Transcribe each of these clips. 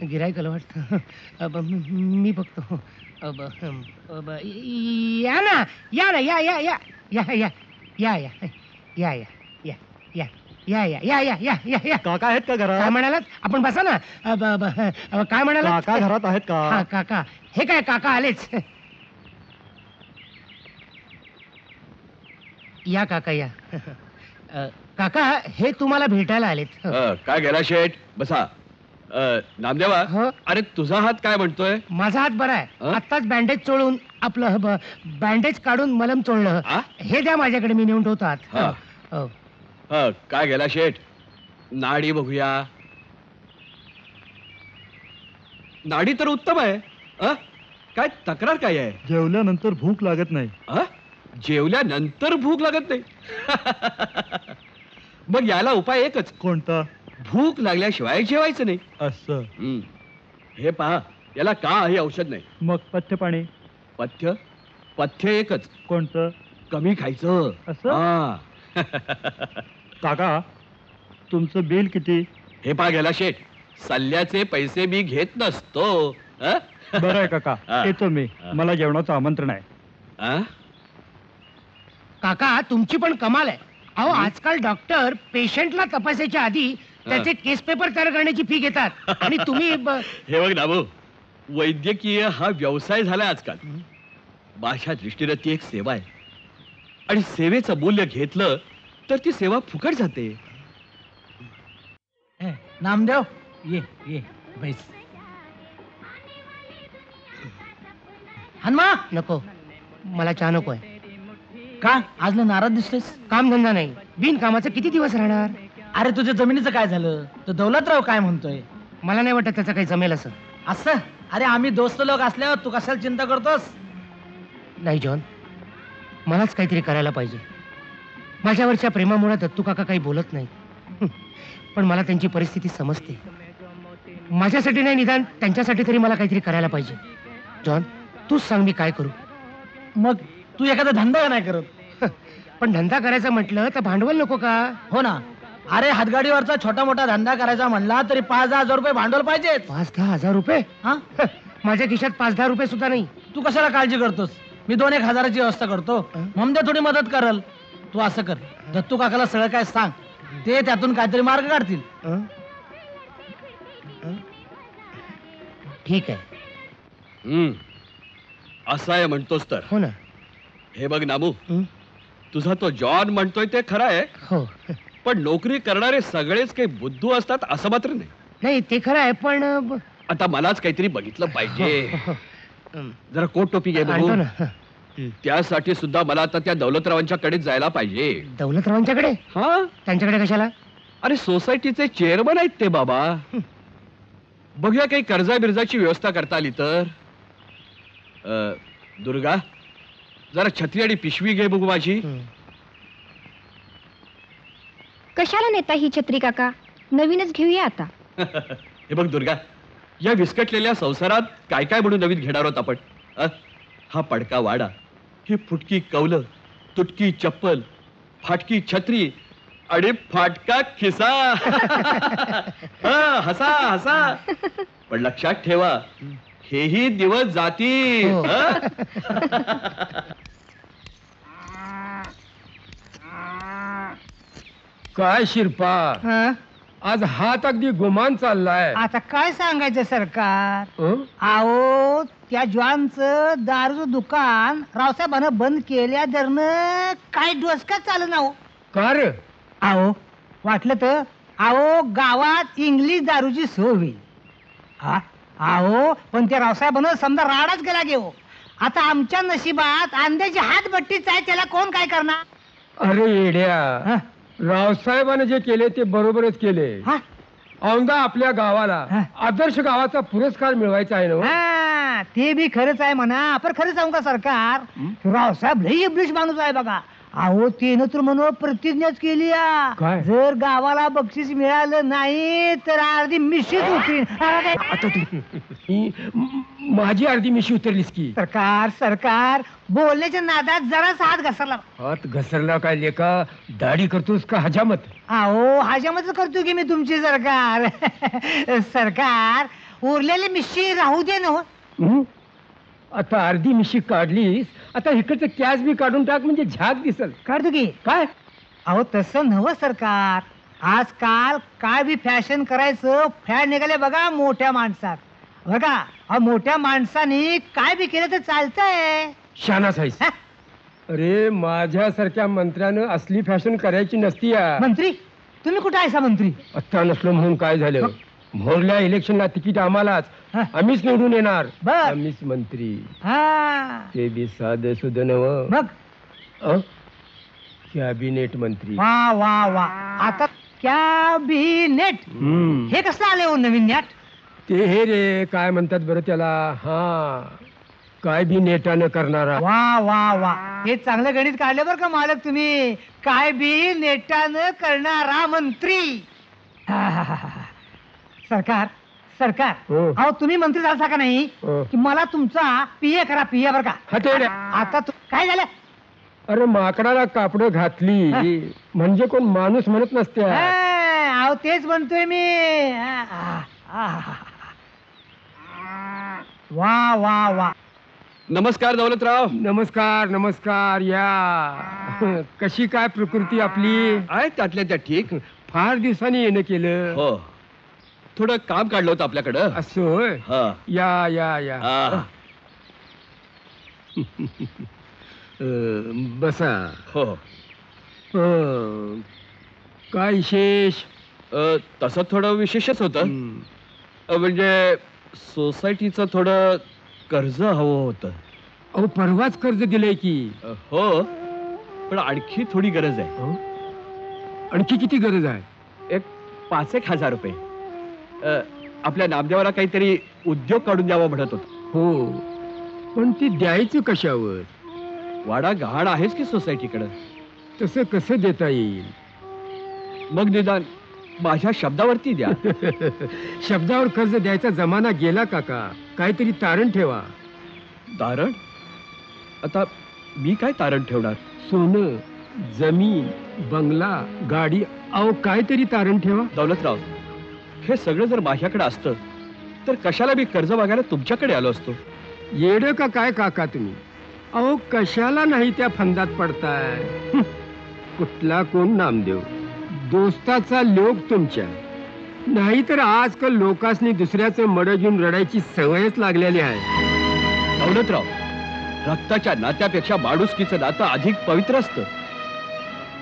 गिरायकाला वाटतं मी बघतो. या ना या ना या या या या या या या या या या या या या या या या या या काका आहेत का घरात? काय म्हणालात? आपण बसा ना. काय म्हणालात? काका घरात आहेत का? हा काका. हे काय काका आलेच. या काका या. काका हे तुम्हाला भेटायला आलेत. काय गेला शेठ? बसा. नामदेवा, हो? अरे तुझा हात काय म्हणतोय? माझा हात बरा आहे. हं? आत्ताच बँडेज चोळून आपलं बँडेज काढून मलम चोळलं. आ? हे द्या माझ्याकडे, मी नेऊन ठेवतो हात. हा. हो. काय गेला शेठ? नाडी बघूया. नाडी तर उत्तम आहे. काय तक्रार काय आहे? जेवल्यानंतर भूक लागत नाही. जेवल्यानंतर भूक लागत नाही. मग याला उपाय एकच. कोणता? भूक लागल्याशिवाय जेवायचं नाही. असं? हे पहा, याला काही औषध नाही. मग पथ्य पाणी? पथ्य पथ्य एकच. कोणतं? कमी खायचं. असं? हा. काका तुमचं बिल किती? हे पहा गेला शेठ, सल्ल्याचे पैसे मी घेत नसतो. बरं आहे काका, हा. येतो मी. मला जेवणाचं आमंत्रण आहे. काका तुमची पण कमाल आहे. अहो आजकाल डॉक्टर पेशंटला तपासायच्या आधी त्याचे केस पेपर तयार करण्याची फी घेतात आणि तुम्ही हे बघ नाबू, वैद्यकीय हा व्यवसाय झाला आजकाल. माझ्या दृष्टीने ती एक सेवा आहे आणि सेवेचं मूल्य घेतलं तर ती सेवा फुकट जाते. नामदेव ये ये बैस. हनुमा नको, मला चहा नको आहे. का आज नाराज दिसतेस? काम धंदा नाही, बिन कामाचं किती दिवस राहणार? अरे तुझ्या जमिनीचं काय झालं? तो दौलतराव काय म्हणतोय? मला नाही वाटत त्याचं काही जमेल असं. असं? अरे आम्ही दोस्त लोक असल्यावर तू कशाला चिंता करतोस? नाही जॉन, मलाच काहीतरी करायला पाहिजे. माझ्यावरच्या प्रेमामुळे दत्तू काका काही बोलत नाही, पण मला त्यांची परिस्थिती समजते. माझ्यासाठी नाही, निदान त्यांच्यासाठी तरी मला काहीतरी करायला पाहिजे. जॉन तूच सांग मी काय करू? मग तू एखादा धंदा नाही करत? पण धंदा करायचा म्हटलं तर भांडवल नको का? हो ना. अरे हातगाडीवरचा छोटा मोठा धंदा करायचा म्हणला तरी 5,000 रुपये भांडवल पाहिजे. 5-10 रुपये? हा, माझ्या खिशात 5-10 रुपये सुद्धा नाही. तू कशाला काळजी करतोस? मी 2-1 हजाराची व्यवस्था करतो. ममदे थोडी मदत करल. तू असं कर, दत्तू काकाला सगळं काय सांग, ते त्यातून काहीतरी मार्ग काढतील. ठीक आहे. असं आहे म्हणतोस तर? हो ना. हे बघ नामू, तुझा तो जॉन म्हणतोय ते खरं आहे. हो. पण नोकरी करणारे सगळेच काही बुद्धू असतात असं मात्र नाही. नाही ते खरं आहे, पण आता मलाच काहीतरी बघितलं पाहिजे. जरा कोट टोपी घे बघू. त्यासाठी सुद्धा मला आता त्या दौलतरावांच्या कडे जायला पाहिजे. दौलतरावांच्याकडे? हा. त्यांच्याकडे कशाला? अरे सोसायटीचे चेअरमन आहेत ते बाबा. बघूया काही कर्जा बिर्जाची व्यवस्था करता आली तर. दुर्गा, जरा छत्री आणि पिशवी घे बघू माझी. कशाला नेता ही छत्री काका? नवीनच घेऊया आता. हे बघ दुर्गा, या विस्कटलेल्या संसारात काय काय म्हणून नवीन घेणार आहोत आपण? हा पडका वाडा, ही फुटकी कौलं, तुटकी चप्पल, फाटकी छत्री आणि फाटका खिसा. हसा हसा, पण लक्षात ठेवा हेही दिवस जातील. काय शिरपा, आज हात अगदी गुमान चाललाय. आता काय सांगायचं सरकार? आओ त्या जॉनचं दारूचं दुकान रावसाहेबानं बंद केल्या दरनं काय डोसका चालू ना हो. का रे? आओ वाटलं तर आओ गावात इंग्लिश दारूची सोय होईल. आओ पण त्या रावसाहेबानं समजा राडाच गेला घेऊ. आता आमच्या नशिबात अंड्याची हातभट्टीच आहे, त्याला कोण काय करणार? अरे येड्या, रावसाहेबाने जे केले ते बरोबरच केले. औंधा आपल्या गावाला आदर्श गावाचा पुरस्कार मिळवायचा आहे ना. ते बी खरंच आहे म्हणा, पण खरं सांगू का सरकार, रावसाहेब लई इब्लिश माणूस आहे बघा. अहो त्यानं तर म्हणून प्रतिज्ञाच केली, जर गावाला बक्षीस मिळालं नाही तर अर्धी मिशीच होती. आता तू माझी अर्धी मिशी उतरलीस की. सरकार सरकार बोलण्याच्या नादात जराच हात घसरला. हात घसरला काय लेका? दाढी करतोस का हजामत? अहो हजामत करतो की मी तुमची सरकार. सरकार उरलेले मिशी राहू दे ना हो. हं? आता अर्धी मिशी काढलीस, आता इकडचं कॅश बी काढून टाक म्हणजे झाक दिसल. काढतो की. काय? अहो तसं नवं सरकार. आजकाल काय बी फॅशन करायचं फॅड निघाले बघा मोठ्या माणसात. बघा अहो मोठ्या माणसाने काय बी केलं तर चालतंय. शानाच आहेस. हा? अरे माझ्यासारख्या मंत्र्यानं असली फॅशन करायची नसती या. मंत्री तुम्ही कुठे आहे सा मंत्री? आत्ता नसलो म्हणून काय झालं? मोरल्या इलेक्शनला तिकीट आम्हालाच. हा. आम्हीच निवडून येणार. बर. आम्हीच मंत्री. हा ते बी साधं सुधं नव. मग कॅबिनेट मंत्री. वा वा वा. आता कॅबिनेट हम्म. हे कसं आले हो नवीन नॅट? ते हे रे काय म्हणतात बरं त्याला? हा काय बी नेटानं करणारा. वा वा वा. हे चांगलं गणित काढले बरं का मालक तुम्ही. काय बी नेटानं करणारा मंत्री. हा, हा, हा, हा. सरकार सरकार हो. अहो तुम्ही मंत्री झाला का नाही हो. की मला तुमचा पीए करा पीए बरं का. हा ते रे. आता काय झालं? अरे माकडाला कापड घातली म्हणजे कोण माणूस म्हणत नसते. हा, अहो तेच म्हणतोय मी. हा, हा, हा, हा. वा वा वा. नमस्कार दौलतराव. नमस्कार नमस्कार. या कशी काय प्रकृती आपली? आहे त्यातल्या त्या ठीक. फार दिवसांनी येणं केलं. हो थोडं काम काढलं होतं आपल्याकडं. असं होय. हा या या या. हा. बसा. हो काय विशेष? तसं थोडं विशेषच होतं. म्हणजे सोसायटीचं थोडं कर्ज हवं होतं. अहो परवाच कर्ज दिलंय की. हो पण आणखी थोडी गरज आहे. अहो, आणखी किती गरज आहे? एक 5,000 रुपये. आपल्या नामदेवाला काहीतरी उद्योग काढून द्यावा म्हणत होत. हो पण ती द्यायचं कशावर? वाडा गहाण आहेच की सोसायटीकडं. तसं कसं देता येईल? मग निदान माझ्या शब्दावरती द्या. शब्दावर कर्ज द्यायचा जमाना गेला काका. काहीतरी तारण ठेवा. तारण? आता मी काय तारण ठेवणार? सोनं, जमीन, बंगला, गाडी. अहो काहीतरी तारण ठेवा. दौलतराव हे सगळं जर माझ्याकडे असतं तर कशाला मी कर्ज मागायला तुमच्याकडे आलो असतो? येड का काय काका तुम्ही? अहो कशाला नाही त्या फंदात पडताय? कुठला कोण नामदेव? दोस्ताचा लोक तुमच्या. नाहीतर आजकाल लोकांनी दुसऱ्याचं मड घेऊन रडायची सवयच लागलेली आहे. दौलतराव रक्ताच्या नात्यापेक्षा माणुसकीचं नातं अधिक पवित्र असतं.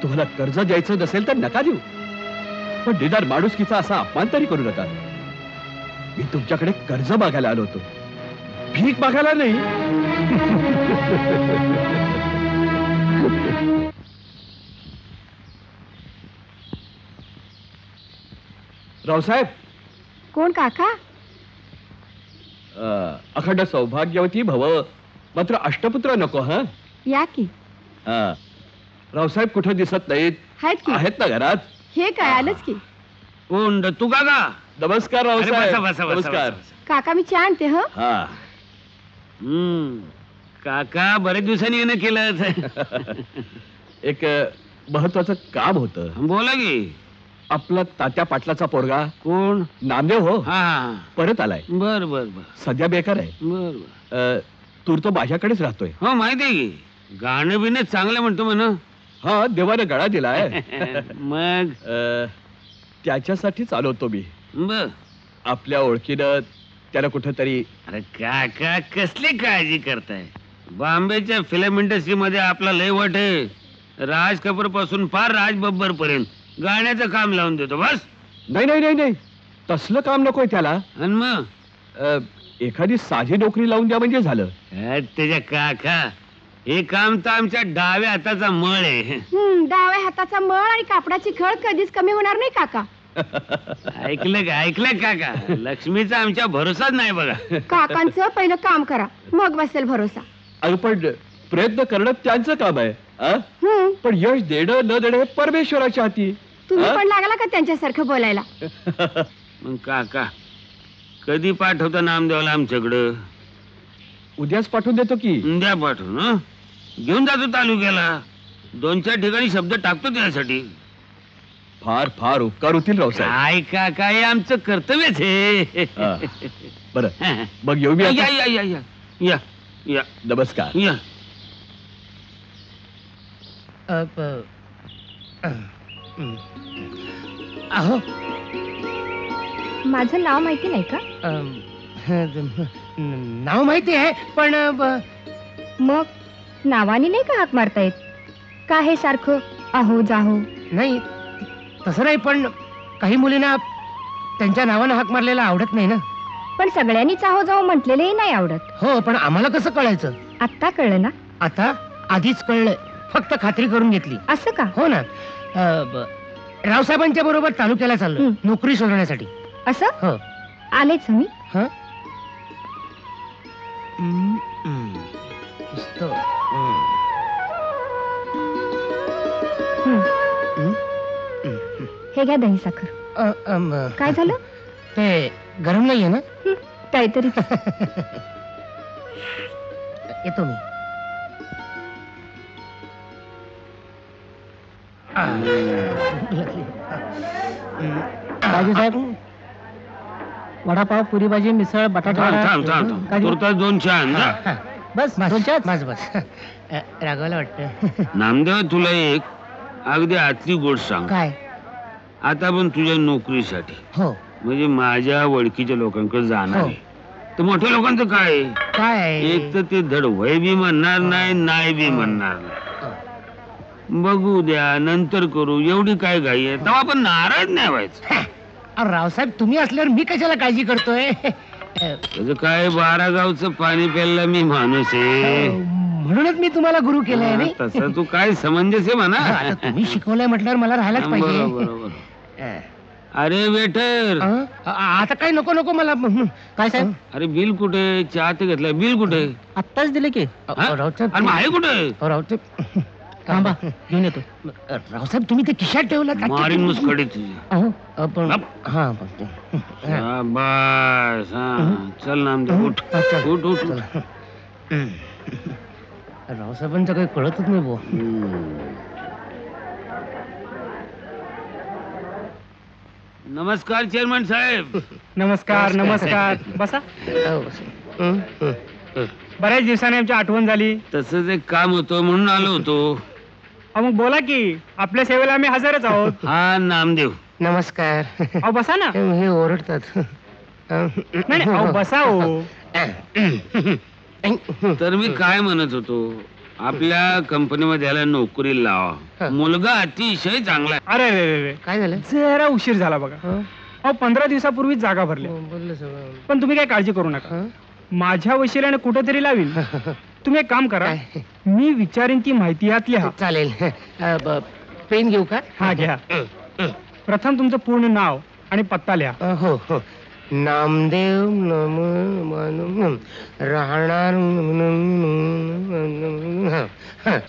तुम्हाला कर्ज द्यायचं नसेल तर नका देऊ, पण निदान माणुसकीचा असा अपमान तरी करू नका. मी तुमच्याकडे कर्ज मागायला आलो होतो, भीक मागायला नाही. रावसाहेब. कोण काका? अखंड सौभाग्यवती भव, मात्र अष्टपुत्र नको. हा या की. हा. रावसाहेब कुठे दिसत नाहीत? आहेत ना घरात? हे काय आलंच की. कोण तू काका? नमस्कार रावसाहेब. नमस्कार. काका मी चहा आणते. ह हा काका बरेच दिवसांनी येणं केलं. एक महत्वाचं काम होतं. बोला की. आपला तात्या पाटलाचा पोरगा कोण? नामदेव हो, हा परत आलाय. बर बर बर सध्या बेकार आहे. बर बर. तूर तो माझ्याकडेच राहतोय. हो माहिती आहे की. गाणं बिणं चांगलं म्हणतो म्हण. हा देवानं गळा दिलाय. मग त्याच्यासाठीच आलो होतो मी. बर. आपल्या ओळखीनं त्याला कुठंतरी. अरे काका कसली काळजी करताय? बॉम्बेच्या फिल्म इंडस्ट्रीमध्ये आपला लय वाट आहे. राज कपूर पासून फार राज बब्बर पर्यंत गाण्याचं काम लावून देतो बस. नाही नाही नाही नाही तसलं काम नकोय त्याला. आणि मग एखादी साधी नोकरी लावून द्या म्हणजे झालं. त्याच्या काका हे काम तर आमच्या डाव्या हाताचा मळ आहे. डाव्या हाताचा मळ आणि कापडाची खळ कधीच कमी होणार नाही काका. ऐकलं काका? लक्ष्मीचा आमच्या भरोसाच नाही बघा. काकांचं पहिलं काम करा मग बसेल भरोसा. अगं पण प्रयत्न करणं त्यांचं काम आहे. पण यश देणं न देणं हे परमेश्वराच्या हाती. तुम्ही पण लागला का त्यांच्यासारखं बोलायला? मग काका कधी पाठवता नामदेवाला आमच्याकडं? उद्याच पाठवून देतो की. उद्या पाठवून. घेऊन जातो तालुक्याला. 2-4 ठिकाणी शब्द टाकतो त्यासाठी. फार फार उपकार होतील रावसाहेब. काय काका, हे आमचं कर्तव्यच आहे. हा. बरं मग येऊ मी या आता? या या या या या नमस्कार. या. अहो माझं नाव माहिती नाही का? नाव माहिती आहे पण मग नावाने नाही का हाक मारता येत? का हे सारखं अहो जाहो? नाही तसं नाही, पण काही मुलींना त्यांच्या नावानं हाक मारलेला आवडत नाही ना. पण सगळ्यांनीच अहो जाहो म्हटलेलेही नाही आवडत. हो, पण आम्हाला कसं कळायचं? आत्ता कळलं ना? आता आधीच कळलंय, फक्त खात्री करून घेतली. असं का? हो ना. रावसाहेबांच्या बरोबर तालुक्याला चाललो हं. नोकरी शोधण्यासाठी. असं हो. आलेच मी. हं? पुस्तक. हं. हं? हे घ्या दही साखर. काय झालं? ते गरम नाहीये ना? हं, काहीतरी. येतो मी. राजू साहेब, वडापाव, पुरी भाजी, मिसळ, बटाटा. थांब थांब थांब. तुर्तास 2 चहा आण जा. बस बस बस. रागवायला वाटतं. नामदेव, तुला एक अगदी आतली गोष्ट सांग. काय? आता पण तुझ्या नोकरीसाठी, हो. म्हणजे माझ्या ओळखीच्या लोकांकडे जाणार हो. आहे. तर मोठ्या लोकांचं काय आहे? काय आहे? एक तर ते धड वय बी म्हणणार नाही बी म्हणणार नाही. बघू द्या, नंतर करू, एवढी काय घाई आहे? तेव्हा आपण नाराज नाही व्हायचं. अरे रावसाहेब, तुम्ही असल्यावर मी कशाला काळजी करतोय? त्याचं काय, 12 गावचं पाणी प्यायला मी माणूस आहे. म्हणूनच मी तुम्हाला गुरु केलंय हा, नाही. तसं तू काय समंजस आहे म्हणा. आता तुम्ही शिकवलंय म्हटल्यावर मला राहायलाच पाहिजे. बरोबर. अरे वेटर, आता काय नको नको मला. काय साहेब? अरे बिल कुठे? चहा ते घेतलाय, बिल कुठे? आत्ताच दिले की. हा? अरे मग आहे कुठे? रावसाहेब थांबा, घेऊन येतो. रावसाहेब, तुम्ही ते खिशात ठेवलं. मारीन मुसखडी तुझी. आपण गप. हा शाबास. हा, चल नामदेव, उठ उठ उठ उठ. रावसाहेबांचं काही कळतच नाही भाऊ. नमस्कार चेअरमन साहेब. नमस्कार नमस्कार. बसा. बऱ्याच दिवसांनी आमची आठवण झाली. तसंच एक काम होतं म्हणून आलो होतो. मग बोला की, आपल्या सेवेला आम्ही हजरच आहोत. हा नामदेव. नमस्कार. अहो बसा ना. हे ओरडतात. नाही अहो बसा हो. तर मी काय म्हणत होतो, आपल्या कंपनीमध्ये याला नोकरी लावा. मुलगा अतिशय चांगला आहे. अरे रे रे, काय झालं? जरा उशीर झाला बघा. अहो 15 दिवसापूर्वी जागा भरली. बोललं सगळं. पण तुम्ही काय काळजी करू नका, माझ्या वशिल्याने कुठेतरी लावीन. तुम्ही एक काम करा, मी विचारेन ती माहिती यात लिहा. चालेल. पेन घेऊ का? हा घ्या. प्रथम तुमचं पूर्ण नाव आणि पत्ता लिहा. हो हो. नामदेव राहणार.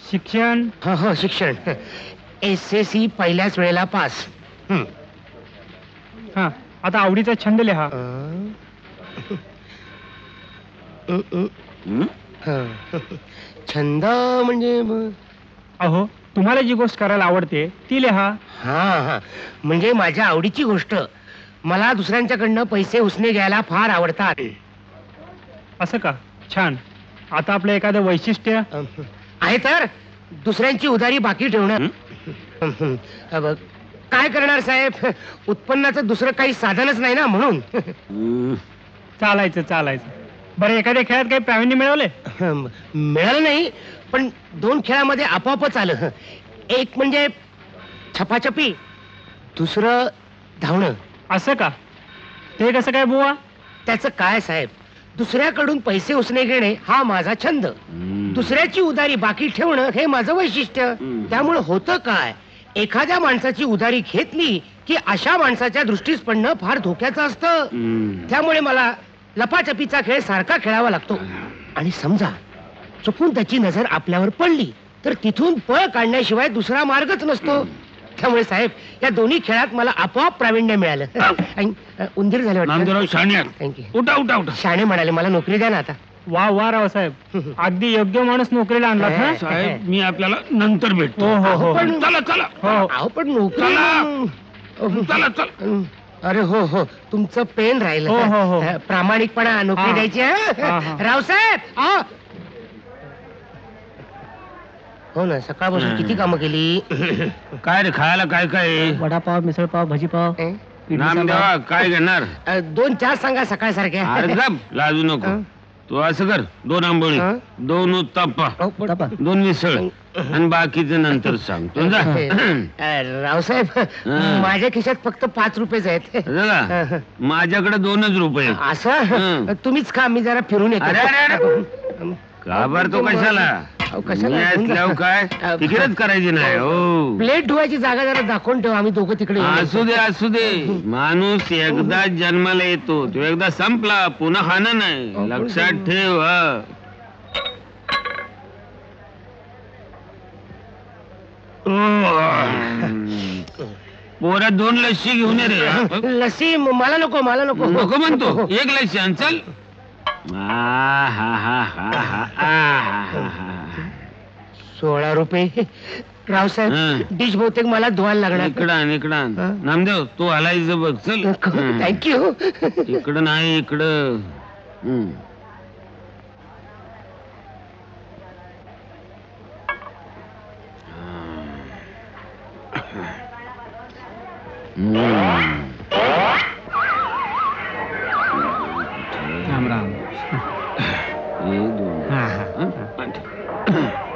शिक्षण. हो, शिक्षण SSC पहिल्याच वेळेला पास. हा, आता आवडीचा छंद लिहा. छंद म्हणजे अहो, तुम्हाला जी गोष्ट करायला आवडते ती लिहा. हा, म्हणजे माझ्या आवडीची गोष्ट. मला दुसऱ्यांच्याकडनं पैसे उसने घ्यायला फार आवडतात. असं का? छान. आता आपलं एखादं वैशिष्ट्य आहे तर दुसऱ्यांची उधारी बाकी ठेवणं. काय करणार साहेब, उत्पन्नाचं दुसरं काही साधनच नाही ना, म्हणून. चालायचं. बरं, एखाद्या खेळात काही प्रावीण्य मिळवले? मिळालं नाही, पण 2 खेळामध्ये आपोआपच आलं. एक म्हणजे छपाछपी, दुसरं धावणं. असं का? ते कसं काय बुवा? त्याचं काय साहेब, दुसऱ्याकडून पैसे उसने घेणे हा माझा छंद, दुसऱ्याची उधारी बाकी ठेवणं हे माझं वैशिष्ट्य. त्यामुळे होतं काय, एखाद्या माणसाची उधारी घेतली की अशा माणसाच्या दृष्टीस पडणं फार धोक्याचं असतं. त्यामुळे मला लपाछपीचा खेळ सारखा खेळावा लागतो. आणि समजा चुकून त्याची नजर आपल्यावर पडली तर तिथून पळ काढण्याशिवाय दुसरा मार्गच नसतो. त्यामुळे साहेब, या दोन्ही खेळात मला आपोआप प्रावीण्य मिळालं. उंदीर झाले वाटतं. नामदेवराव शाण्या, थँक्यू. उठा उठा उठा. शाणे म्हणाले, मला नोकरी द्या ना आता. वा वा रावसाहेब अगदी योग्य माणूस नोकरीला आणला ना साहेब मी आपल्याला नंतर भेटतो हो हो हो पण चला चला हो अहो पण नोकरी चला चला अरे हो हो तुमचं पेन राहिलं हो, हो, हो. प्रामाणिकपणा नोकरी हा. द्यायची हा, हा? हा. रावसाहेब आ! हो ना सकाळपासून किती कामं केली काय रे खायला काय काय वडापाव मिसळपाव भाजीपाव नामदेवा काय घेणार 2 चहा सांगा सकाळ सारख्या अरे गप लाजू नको हं? तू असं कर 2 आंबोळी हं? 2 उत्तप्पा 2 मिसळ आणि बाकीचं नंतर सांग तू जा रावसाहेब हं. माझ्या खिशात फक्त 5 रुपयेच आहेत झाला? माझ्याकडे 2च रुपये असं हं. तुम्हीच खा मी जरा फिरून येतो अरे, अरे, अरे. का बर तो कशाला अहो, कशाला? मी असल्यावर काय तिकडेच करायची नाही हो प्लेट धुवायची जागा जरा दाखवून ठेव आम्ही दोघं तिकडे येऊ. असू दे माणूस एकदा जन्माला येतो तो एकदा संपला पुन्हा खाणं नाही लक्षात ठेव हा. पोरा 2 लस्सी घेऊन ये रे हा. लस्सी मला नको नको म्हणतो 1 लस्सी आण चल आ, हा, हा, हा, हा, आ, हा, हा, हा. 16 रुपये रावसाहेब हं. डिश बहुतेक मला धुवायला लागणार इकडं आण, इकडं आण. हं? नामदेव तू हलायचं बघ चल हं. थँक्यू इकडं नाही इकडं हं. हं. राम राम हे दोन. हा हा हं?